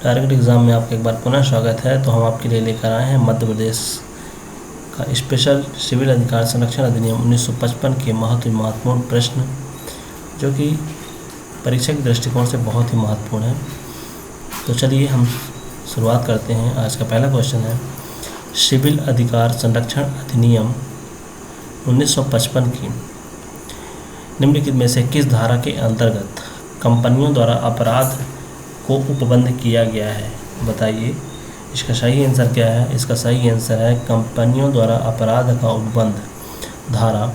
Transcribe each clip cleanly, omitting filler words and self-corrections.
Target exam में आपका एक बार पुनः स्वागत है। तो हम आपके लिए लेकर आए हैं मध्य प्रदेश का स्पेशल सिविल अधिकार संरक्षण अधिनियम 1955 के महत्वपूर्ण प्रश्न, जो कि परीक्षा के दृष्टिकोण से बहुत ही महत्वपूर्ण है। तो चलिए हम शुरुआत करते हैं। आज का पहला क्वेश्चन है, सिविल अधिकार संरक्षण अधिनियम 1955 की निम्नलिखित में से किस धारा के अंतर्गत कंपनियों द्वारा अपराध को उपबंध किया गया है? बताइए, इसका सही आंसर क्या है? इसका सही आंसर है कंपनियों द्वारा अपराध का उपबंध धारा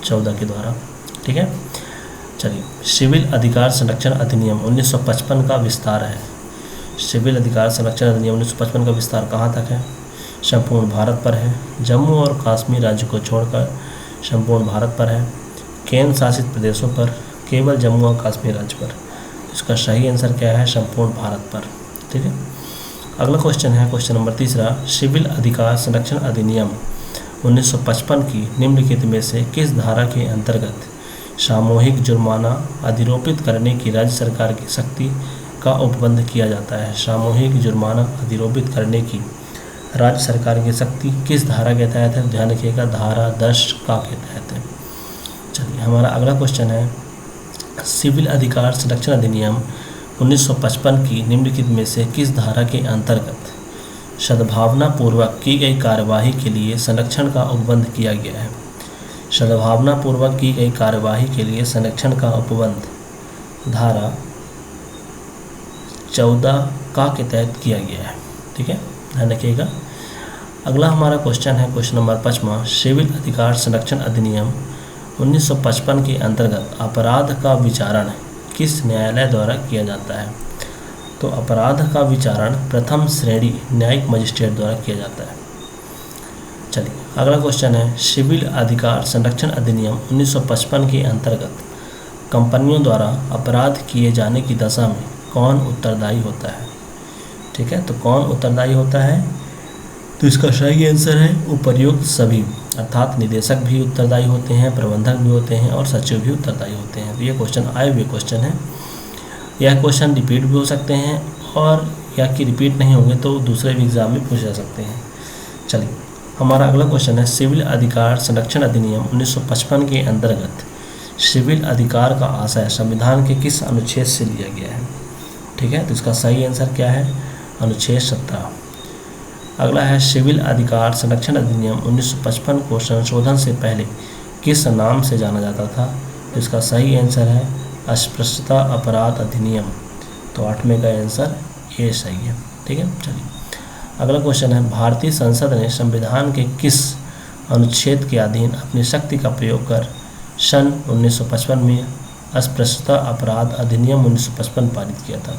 14 के द्वारा। ठीक है, चलिए। सिविल अधिकार संरक्षण अधिनियम 1955 का विस्तार है। सिविल अधिकार संरक्षण अधिनियम 1955 का विस्तार कहाँ तक है? संपूर्ण भारत पर है। जम्मू और कश्मीर राज्य को छोड़कर संपूर्ण भारत पर है। केंद्र शासित प्रदेशों पर, केवल जम्मू और कश्मीर राज्य पर। इसका सही आंसर क्या है? संपूर्ण भारत पर। ठीक है, अगला क्वेश्चन है क्वेश्चन नंबर 3। सिविल अधिकार संरक्षण अधिनियम 1955 की निम्नलिखित में से किस धारा के अंतर्गत सामूहिक जुर्माना अधिरोपित करने की राज्य सरकार की शक्ति का उपबंध किया जाता है? सामूहिक जुर्माना अधिरोपित करने की राज्य सरकार की शक्ति किस धारा के तहत है? ध्यान रखिएगा, धारा 10 का के तहत है। चलिए, हमारा अगला क्वेश्चन है, सिविल अधिकार संरक्षण अधिनियम 1955 की निम्नलिखित में से किस धारा के अंतर्गत सद्भावनापूर्वक की गई कार्यवाही के लिए संरक्षण का उपबंध किया गया है? सद्भावनापूर्वक की गई कार्यवाही के लिए संरक्षण का उपबंध धारा 14 का के तहत किया गया है। ठीक है, ध्यान रखिएगा। अगला हमारा क्वेश्चन है क्वेश्चन नंबर 5। सिविल अधिकार संरक्षण अधिनियम 1955 के अंतर्गत अपराध का विचारण किस न्यायालय द्वारा किया जाता है? तो अपराध का विचारण प्रथम श्रेणी न्यायिक मजिस्ट्रेट द्वारा किया जाता है। चलिए, अगला क्वेश्चन है, सिविल अधिकार संरक्षण अधिनियम 1955 के अंतर्गत कंपनियों द्वारा अपराध किए जाने की दशा में कौन उत्तरदायी होता है? ठीक है, तो कौन उत्तरदायी होता है? तो इसका सही आंसर है उपर्युक्त सभी, अर्थात निदेशक भी उत्तरदायी होते हैं, प्रबंधक भी होते हैं और सचिव भी उत्तरदायी होते हैं। तो ये क्वेश्चन आए हुए क्वेश्चन है। यह क्वेश्चन रिपीट भी हो सकते हैं और या कि रिपीट नहीं होंगे तो दूसरे भी एग्जाम में पूछे जा सकते हैं। चलिए, हमारा अगला क्वेश्चन है, सिविल अधिकार संरक्षण अधिनियम 1955 के अंतर्गत सिविल अधिकार का आशय संविधान के किस अनुच्छेद से लिया गया है? ठीक है, तो इसका सही आंसर क्या है? अनुच्छेद 17। अगला है, सिविल अधिकार संरक्षण अधिनियम 1955 को संशोधन से पहले किस नाम से जाना जाता था? तो इसका सही आंसर है अस्पृश्यता अपराध अधिनियम। तो 8वें का आंसर ए सही है। ठीक है, चलिए अगला क्वेश्चन है, भारतीय संसद ने संविधान के किस अनुच्छेद के अधीन अपनी शक्ति का प्रयोग कर सन 1955 में अस्पृश्यता अपराध अधिनियम 1955 पारित किया था?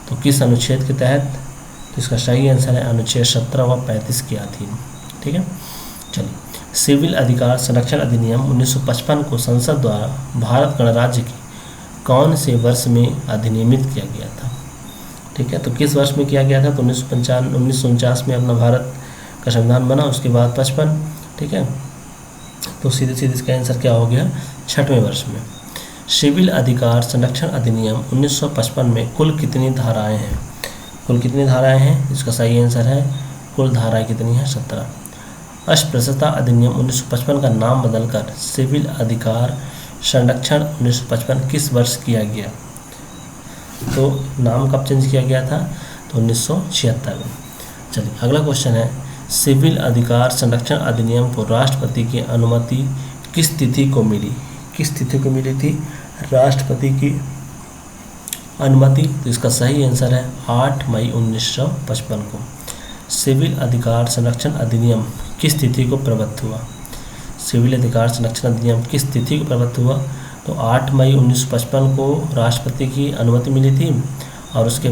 तो किस अनुच्छेद के तहत? तो इसका सही आंसर है अनुच्छेद 17 व 35 के अधीन। ठीक है, चलिए, सिविल अधिकार संरक्षण अधिनियम 1955 को संसद द्वारा भारत गणराज्य के कौन से वर्ष में अधिनियमित किया गया था? ठीक है, तो किस वर्ष में किया गया था? तो 1949 में अपना भारत का संविधान बना, उसके बाद 55। ठीक है, तो सीधे इसका आंसर क्या हो गया? 6वें वर्ष में। सिविल अधिकार संरक्षण अधिनियम 1955 में कुल कितनी धाराएं हैं? कुल कितनी धाराएं हैं? इसका सही आंसर है कुल धाराएं कितनी है? 17। अस्पृश्यता अधिनियम 1955 का नाम बदलकर सिविल अधिकार संरक्षण 1955 किस वर्ष किया गया? तो नाम कब चेंज किया गया था? तो 1976 में। चलिए, अगला क्वेश्चन है, सिविल अधिकार संरक्षण अधिनियम को राष्ट्रपति की अनुमति किस तिथि को मिली? किस तिथि को मिली थी राष्ट्रपति की अनुमति? तो इसका सही आंसर है 8 मई 1955 को। सिविल अधिकार संरक्षण अधिनियम किस तिथि को प्रवृत्त हुआ? सिविल अधिकार संरक्षण अधिनियम किस तिथि को प्रवृत्त हुआ? तो 8 मई 1955 को राष्ट्रपति की अनुमति मिली थी और उसके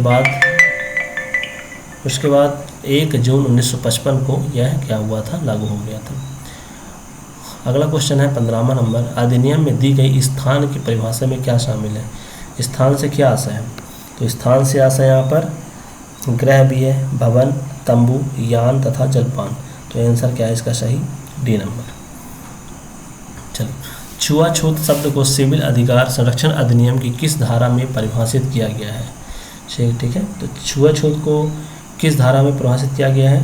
बाद 1 जून 1955 को यह क्या हुआ था? लागू हो गया था। अगला क्वेश्चन है 15वां नंबर, अधिनियम में दी गई स्थान की परिभाषा में क्या शामिल है? स्थान से क्या आशय है? तो स्थान से आशय यहाँ पर गृह भी है, भवन, तंबू, यान तथा जलपान। तो आंसर क्या है इसका सही? D number. चलिए, छुआछूत शब्द को सिविल अधिकार संरक्षण अधिनियम की किस धारा में परिभाषित किया गया है? ठीक है। तो छुआछूत को किस धारा में परिभाषित किया गया है?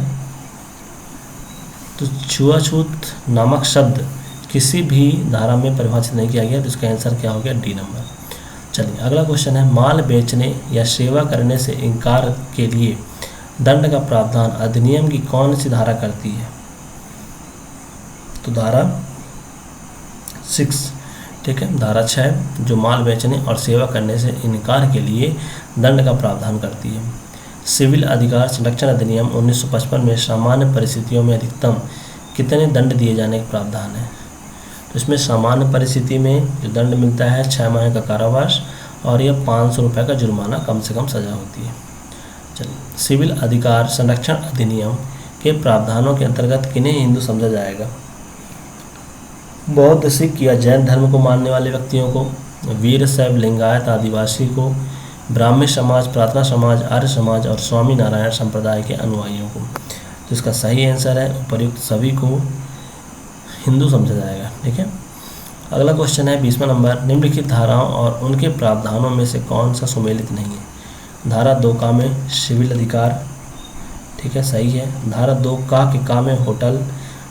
तो छुआछूत नामक शब्द किसी भी धारा में परिभाषित नहीं किया गया, तो इसका आंसर क्या हो गया? D number. चलिए अगला क्वेश्चन है, माल बेचने या सेवा करने से इनकार के लिए दंड का प्रावधान अधिनियम की कौन सी धारा करती है? तो धारा 6, ठीक है, धारा 6 जो माल बेचने और सेवा करने से इनकार के लिए दंड का प्रावधान करती है। सिविल अधिकार संरक्षण अधिनियम 1955 में सामान्य परिस्थितियों में अधिकतम कितने दंड दिए जाने का प्रावधान है? तो इसमें सामान्य परिस्थिति में जो दंड मिलता है 6 माह का कारावास और यह 500 रुपये का जुर्माना कम से कम सज़ा होती है। चलिए, सिविल अधिकार संरक्षण अधिनियम के प्रावधानों के अंतर्गत किन्हें हिंदू समझा जाएगा? बौद्ध, सिख या जैन धर्म को मानने वाले व्यक्तियों को, वीर, शैव, लिंगायत, आदिवासी को, ब्राह्मण समाज, प्रार्थना समाज, आर्य समाज और स्वामी नारायण संप्रदाय के अनुयायियों को। तो इसका सही आंसर है उपर्युक्त सभी को हिंदू समझा जाएगा। ठीक है। अगला क्वेश्चन है 20वां नंबर, निम्नलिखित धाराओं और उनके प्रावधानों में से कौन सा सुमेलित नहीं है? धारा 2 का में सिविल अधिकार, ठीक है, सही है। धारा 2 का के का में होटल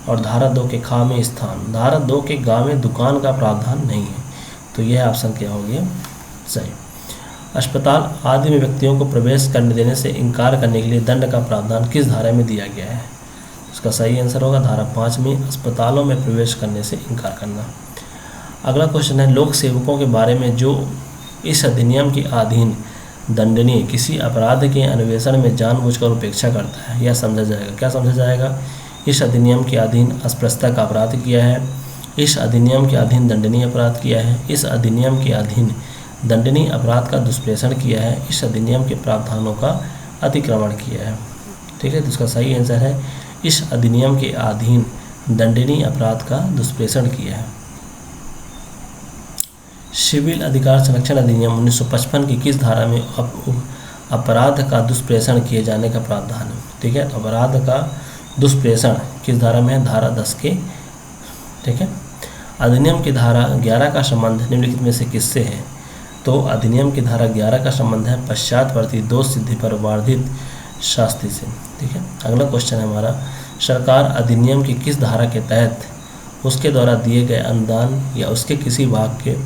और धारा 2 के खा में स्थान। धारा 2 के गा में दुकान का प्रावधान नहीं है, तो यह ऑप्शन क्या हो गया? सही। अस्पताल आदि में व्यक्तियों को प्रवेश करने देने से इनकार करने के लिए दंड का प्रावधान किस धारा में दिया गया है? इसका सही आंसर होगा धारा 5 में, अस्पतालों में प्रवेश करने से इनकार करना। अगला क्वेश्चन है, लोक सेवकों के बारे में जो इस अधिनियम के अधीन दंडनीय किसी अपराध के अन्वेषण में जानबूझकर उपेक्षा करता है, यह समझा जाएगा। क्या समझा जाएगा? इस अधिनियम के अधीन अस्पृश्यता का अपराध किया है, इस अधिनियम के अधीन दंडनीय अपराध किया है, इस अधिनियम के अधीन दंडनीय अपराध का दुष्प्रेषण किया है, इस अधिनियम के प्रावधानों का अतिक्रमण किया है। ठीक है, तो इसका सही आंसर है इस अधिनियम के अधीन दंडनीय अपराध का दुष्प्रेषण किया है। सिविल अधिकार संरक्षण अधिनियम 1955 की किस धारा में अपराध का दुष्प्रेषण किए जाने का प्रावधान है? ठीक है, अपराध का दुष्प्रेषण किस धारा में है? धारा 10 के। ठीक है, अधिनियम की धारा 11 का संबंध निम्नलिखित में से किससे है? तो अधिनियम की धारा 11 का संबंध है पश्चातवर्ती दोष सिद्धि पर वर्धित शास्ति से। ठीक है। अगला क्वेश्चन है हमारा, सरकार अधिनियम की किस धारा के तहत उसके द्वारा दिए गए अनुदान या उसके किसी भाग के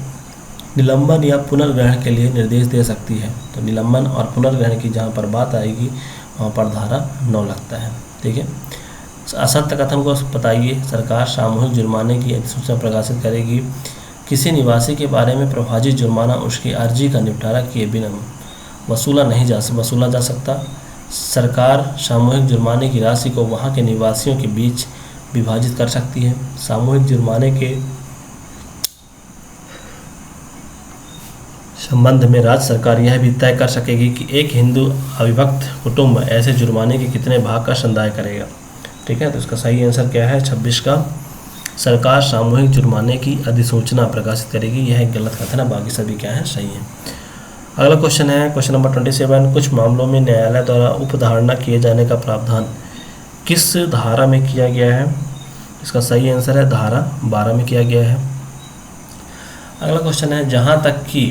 निलंबन या पुनर्ग्रहण के लिए निर्देश दे सकती है? तो निलंबन और पुनर्ग्रहण की जहाँ पर बात आएगी वहाँ पर धारा 9 लगता है। ठीक है। असत्य कथन को बताइए, सरकार सामूहिक जुर्माने की अधिसूचना प्रकाशित करेगी। किसी निवासी के बारे में प्रभावी जुर्माना उसकी अर्जी का निपटारा किए बिना वसूला जा सकता। सरकार सामूहिक जुर्माने की राशि को वहाँ के निवासियों के बीच विभाजित कर सकती है। सामूहिक जुर्माने के संबंध में राज्य सरकार यह भी तय कर सकेगी कि एक हिंदू अविभक्त कुटुंब ऐसे जुर्माने के कितने भाग का संदाय करेगा। ठीक है, तो इसका सही आंसर क्या है? 26 का। सरकार सामूहिक जुर्माने की अधिसूचना प्रकाशित करेगी, यह एक गलत कथन है, बाकी सभी क्या है? सही है। अगला क्वेश्चन है क्वेश्चन नंबर 27, कुछ मामलों में न्यायालय द्वारा उपधारणा किए जाने का प्रावधान किस धारा में किया गया है? इसका सही आंसर है धारा 12 में किया गया है। अगला क्वेश्चन है, जहाँ तक कि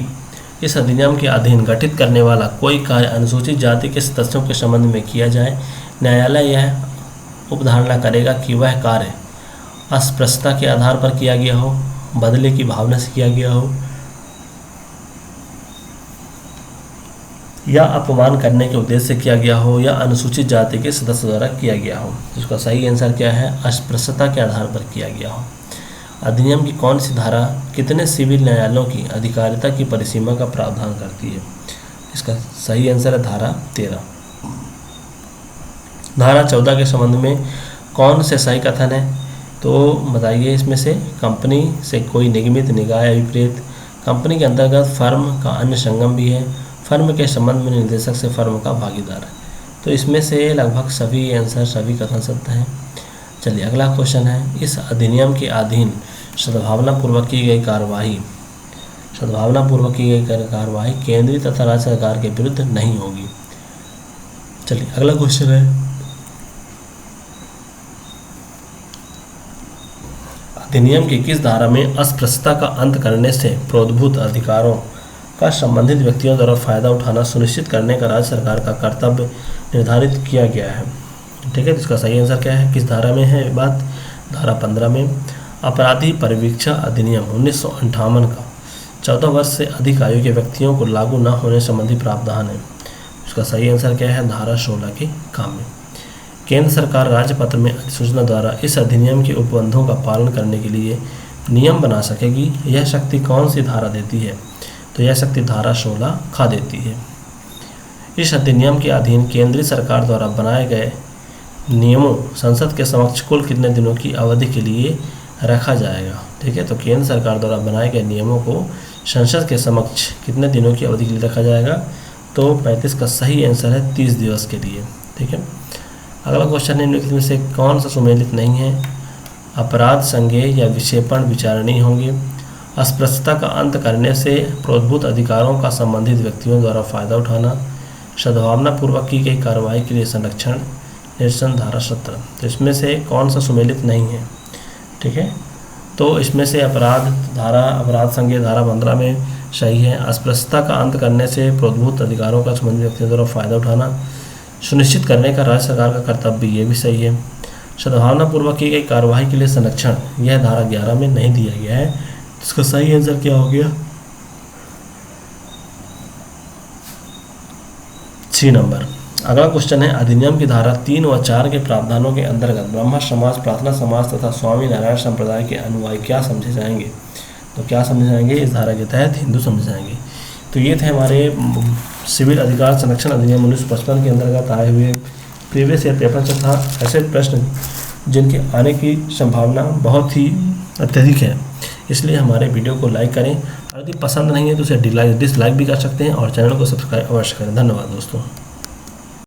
इस अधिनियम के अधीन गठित करने वाला कोई कार्य अनुसूचित जाति के सदस्यों के संबंध में किया जाए, न्यायालय यह उपधारणा करेगा कि वह कार्य अस्पृश्यता के आधार पर किया गया हो, बदले की भावना से किया गया हो या अपमान करने के उद्देश्य से किया गया हो या अनुसूचित जाति के सदस्य द्वारा किया गया हो। इसका सही आंसर क्या है? अस्पृश्यता के आधार पर किया गया हो। अधिनियम की कौन सी धारा कितने सिविल न्यायालयों की अधिकारिता की परिसीमा का प्रावधान करती है? इसका सही आंसर है धारा 13। धारा 14 के संबंध में कौन से सही कथन है? तो बताइए इसमें से। कंपनी से कोई निगमित निकाय विपरीत, कंपनी के अंतर्गत फर्म का अन्य संगम भी है, फर्म के संबंध में निर्देशक से फर्म का भागीदार है। तो इसमें से लगभग सभी आंसर, सभी कथन सत्य हैं। चलिए अगला क्वेश्चन है, इस अधिनियम के अधीन सद्भावनापूर्वक की गई कार्रवाई केंद्रीय तथा राज्य सरकार के विरुद्ध नहीं होगी। चलिए अगला क्वेश्चन है, अधिनियम की किस धारा में अस्पृश्यता का अंत करने से प्रोद्भूत अधिकारों का संबंधित व्यक्तियों द्वारा फायदा उठाना सुनिश्चित करने का राज्य सरकार का कर्तव्य निर्धारित किया गया है। ठीक है, तो इसका सही आंसर क्या है, किस धारा में है बात, धारा 15 में। अपराधी परिवीक्षा अधिनियम 1958 का 14 वर्ष से अधिक आयु के व्यक्तियों को लागू न होने संबंधी प्रावधान है। इसका सही आंसर क्या है, धारा 16 के काम में। केंद्र सरकार राज्यपत्र में अधिसूचना द्वारा इस अधिनियम के उपबंधों का पालन करने के लिए नियम बना सकेगी। यह शक्ति कौन सी धारा देती है, तो यह शक्ति धारा 16 खा देती है। इस अधिनियम के अधीन केंद्रीय सरकार द्वारा बनाए गए नियमों संसद के समक्ष कुल कितने दिनों की अवधि के लिए रखा जाएगा। ठीक है, तो केंद्र सरकार द्वारा बनाए गए नियमों को संसद के समक्ष कितने दिनों की अवधि के लिए रखा जाएगा, तो 35 का सही आंसर है 30 दिवस के लिए। ठीक है, अगला क्वेश्चन है, निम्नलिखित में से कौन सा सुमेलित नहीं है। अपराध संज्ञेय या विक्षेपण विचारणीय होंगे। अस्पृश्यता का अंत करने से प्रोद्भूत अधिकारों का संबंधित व्यक्तियों द्वारा फायदा उठाना, सद्भावनापूर्वक की गई कार्रवाई के लिए संरक्षण, निरसन, धारा 17। तो इसमें से कौन सा सुमेलित नहीं है। ठीक है, तो इसमें से अपराध संज्ञेय धारा 15 में सही है। अस्पृश्यता का अंत करने से प्रोद्भूत अधिकारों का संबंधित व्यक्तियों द्वारा फायदा उठाना सुनिश्चित करने का राज्य सरकार का कर्तव्य, ये भी सही है। सद्भावनापूर्वक की गई कार्रवाई के लिए संरक्षण, यह धारा 11 में नहीं दिया गया है। इसका सही आंसर क्या हो गया, सी नंबर। अगला क्वेश्चन है, अधिनियम की धारा 3 व 4 के प्रावधानों के अंतर्गत ब्रह्म समाज, प्रार्थना समाज तथा स्वामी नारायण संप्रदाय के अनुयायी क्या समझे जाएंगे। तो क्या समझे जाएंगे, इस धारा के तहत हिंदू समझे जाएंगे। तो ये थे हमारे सिविल अधिकार संरक्षण अधिनियम 1955 के अंतर्गत आए हुए प्रीवियस ईयर पेपर तथा ऐसे प्रश्न जिनके आने की संभावना बहुत ही अत्यधिक है। इसलिए हमारे वीडियो को लाइक करें, और यदि पसंद नहीं है तो उसे डिसलाइक भी कर सकते हैं, और चैनल को सब्सक्राइब अवश्य करें। धन्यवाद दोस्तों।